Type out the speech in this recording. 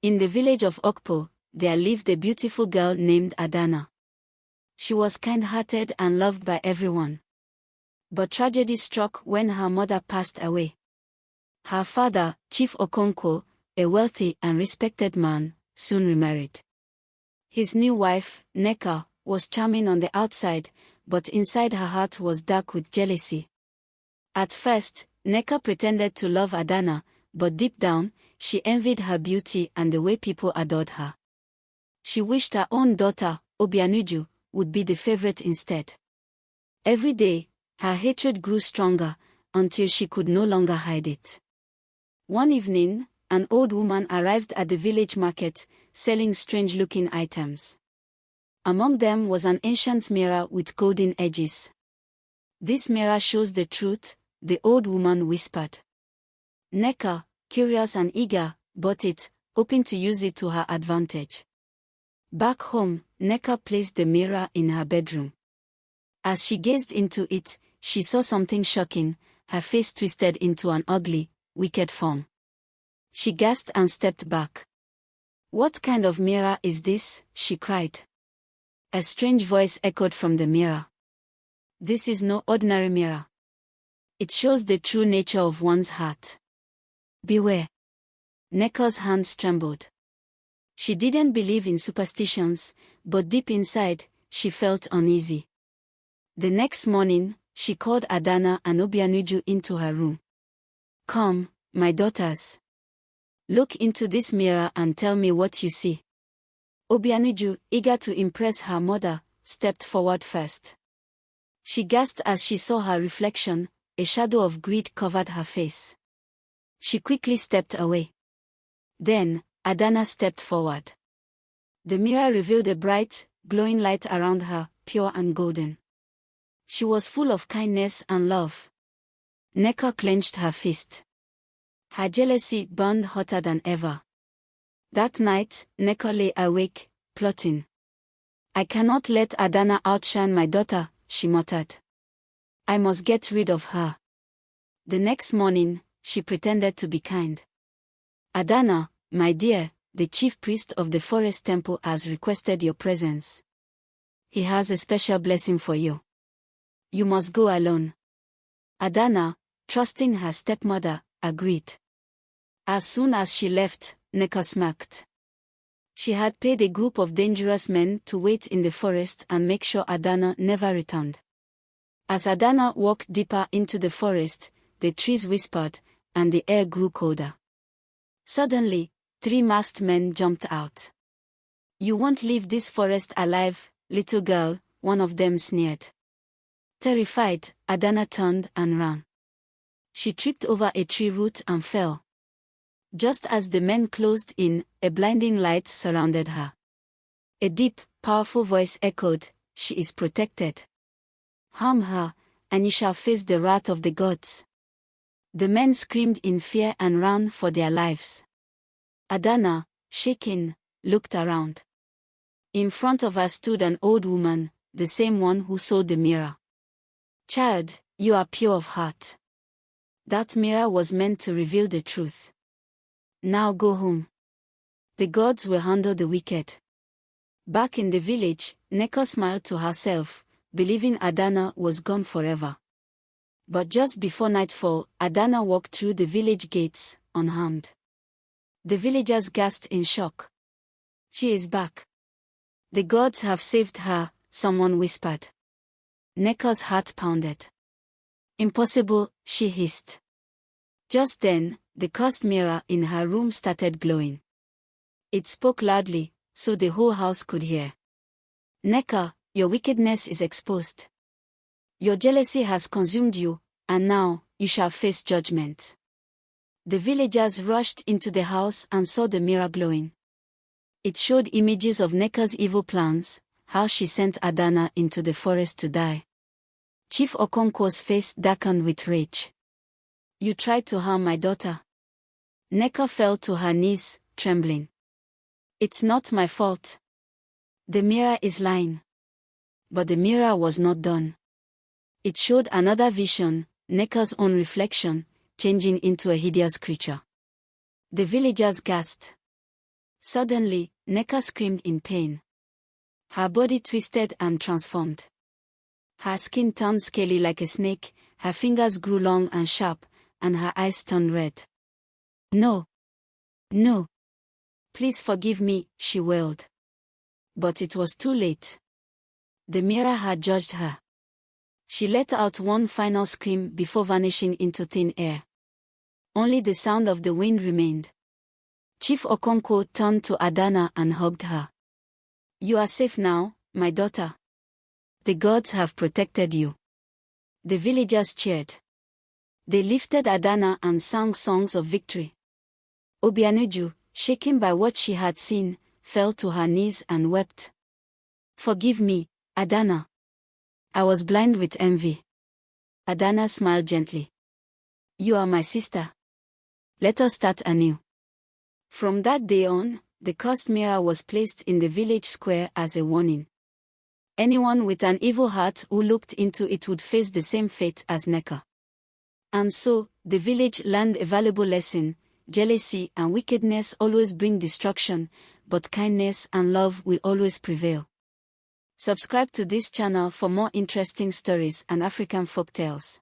In the village of Okpo, there lived a beautiful girl named Adana. She was kind-hearted and loved by everyone. But tragedy struck when her mother passed away. Her father, Chief Okonkwo, a wealthy and respected man, soon remarried. His new wife, Nneka, was charming on the outside, but inside her heart was dark with jealousy. At first, Nneka pretended to love Adana, but deep down, she envied her beauty and the way people adored her. She wished her own daughter, Obianuju, would be the favorite instead. Every day, her hatred grew stronger, until she could no longer hide it. One evening, an old woman arrived at the village market, selling strange-looking items. Among them was an ancient mirror with golden edges. "This mirror shows the truth," the old woman whispered. Nneka, curious and eager, bought it, hoping to use it to her advantage. Back home, Nneka placed the mirror in her bedroom. As she gazed into it, she saw something shocking, her face twisted into an ugly, wicked form. She gasped and stepped back. "What kind of mirror is this?" she cried. A strange voice echoed from the mirror. "This is no ordinary mirror. It shows the true nature of one's heart. Beware." Nneka's hands trembled. She didn't believe in superstitions, but deep inside, she felt uneasy. The next morning, she called Adana and Obianuju into her room. "Come, my daughters. Look into this mirror and tell me what you see." Obianuju, eager to impress her mother, stepped forward first. She gasped as she saw her reflection. A shadow of greed covered her face. She quickly stepped away. Then, Adana stepped forward. The mirror revealed a bright, glowing light around her, pure and golden. She was full of kindness and love. Nneka clenched her fist. Her jealousy burned hotter than ever. That night, Nneka lay awake, plotting. "I cannot let Adana outshine my daughter," she muttered. "I must get rid of her." The next morning, she pretended to be kind. "Adana, my dear, the chief priest of the forest temple has requested your presence. He has a special blessing for you. You must go alone." Adana, trusting her stepmother, agreed. As soon as she left, Nneka smirked. She had paid a group of dangerous men to wait in the forest and make sure Adana never returned. As Adana walked deeper into the forest, the trees whispered, and the air grew colder. Suddenly, 3 masked men jumped out. "You won't leave this forest alive, little girl," one of them sneered. Terrified, Adana turned and ran. She tripped over a tree root and fell. Just as the men closed in, a blinding light surrounded her. A deep, powerful voice echoed, "She is protected. Harm her, and you shall face the wrath of the gods." The men screamed in fear and ran for their lives. Adana, shaking, looked around. In front of her stood an old woman, the same one who sold the mirror. "Child, you are pure of heart. That mirror was meant to reveal the truth. Now go home. The gods will handle the wicked." Back in the village, Nneka smiled to herself, believing Adana was gone forever. But just before nightfall, Adana walked through the village gates, unharmed. The villagers gasped in shock. "She is back. The gods have saved her," someone whispered. Nneka's heart pounded. "Impossible," she hissed. Just then, the cursed mirror in her room started glowing. It spoke loudly, so the whole house could hear. "Nneka, your wickedness is exposed. Your jealousy has consumed you, and now, you shall face judgment." The villagers rushed into the house and saw the mirror glowing. It showed images of Nneka's evil plans, how she sent Adana into the forest to die. Chief Okonkwo's face darkened with rage. "You tried to harm my daughter." Nneka fell to her knees, trembling. "It's not my fault. The mirror is lying." But the mirror was not done. It showed another vision, Nneka's own reflection, changing into a hideous creature. The villagers gasped. Suddenly, Neka screamed in pain. Her body twisted and transformed. Her skin turned scaly like a snake, her fingers grew long and sharp, and her eyes turned red. No! No! Please forgive me, she wailed. But it was too late. The mirror had judged her. She let out one final scream before vanishing into thin air. Only the sound of the wind remained. Chief Okonkwo turned to Adana and hugged her. You are safe now, my daughter. The gods have protected you. The villagers cheered. They lifted Adana and sang songs of victory. Obianuju, shaken by what she had seen, fell to her knees and wept. Forgive me, Adana. I was blind with envy. Adana smiled gently. You are my sister. Let us start anew. From that day on, the cursed mirror was placed in the village square as a warning. Anyone with an evil heart who looked into it would face the same fate as Neka. And so, the village learned a valuable lesson: jealousy and wickedness always bring destruction, but kindness and love will always prevail. Subscribe to this channel for more interesting stories and African folktales.